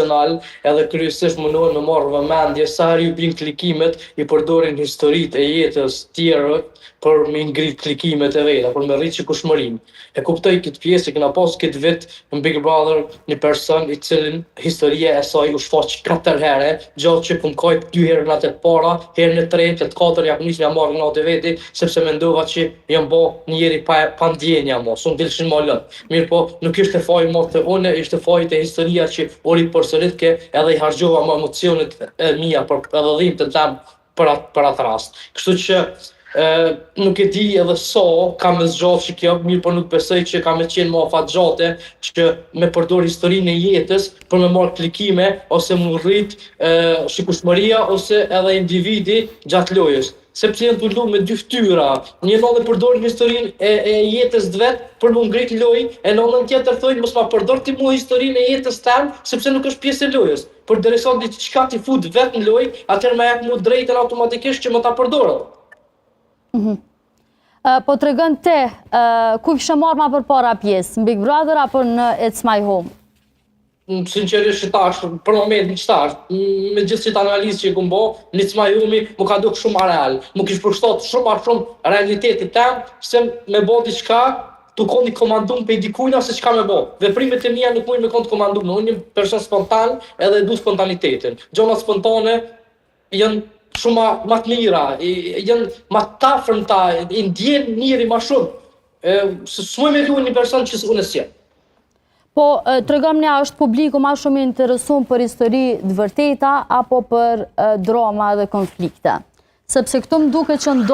edhe kryesisht mundohen me marrë vëmendje sa herë ju bin klikimet, i përdorin historitë e jetës tjerë për me ngrit klikimet e veta, për me rritë shikueshmërinë. E kuptoj këtë pjesë, kena pas këtë vit në Big Brother një person i cilin historia e saj u shfaq 4 herë, gjatë që kum kajt 2 herë natë të para, herën e tretë, të katërt ja nis me marrë natë veti, sepse mendova që jam bë njëri pa ndjenja mo, s'u dilshin më lart. Mirë po, nuk ishte faji më të unë, ishte faji të historia që uri përsërit ke edhe i harxova më emocionet e mia për edhe dhimbje të tam për atë rast. Kështu që nuk e di edhe sa kam me zgjatë që kjo, mirë po nuk besoj që kam me qenë më afatgjate që me përdor historinë e jetës për me marrë klikime ose më rrit shikueshmëria ose edhe individi gjatë lojës. Sepse janë të lumë me 2 fytyra. Një nëllë përdorin historinë e jetës të vet për më ngrit lojë, e nëllën tjetër thojnë mos ma përdor ti mua historinë e jetës tem, sepse nuk është pjesë e lojës. Por derisa diçka ti fut vet në lojë, atëherë më jep mua drejtën automatikisht që më ta përdor. Po të regën te, ku kishe marrë ma përpara pjesë, në Big Brother apo në It's My Home? Sinqerisht që tash, për momentin që tash, me gjithë qëtë analizë që i kum bo, në It's My Home më ka duk shumë real, më kish përshtat shumë realitetit tem, se me bo diçka, tu kondi komandum pe dikujna se çka me bo. Veprimet e mia nuk mujnë me kondi komandum, unë jam person spontan edhe du spontanitetin. Gjona spontane janë shumë ma të mira, janë ma të afërmta, i ndjen njëri ma shumë. S'muj me lu një person që unë s'jem. Po, të regëm nja, është publiku ma shumë interesum për histori të vërteta apo për drama dhe konflikte? Sepse këtu më duke që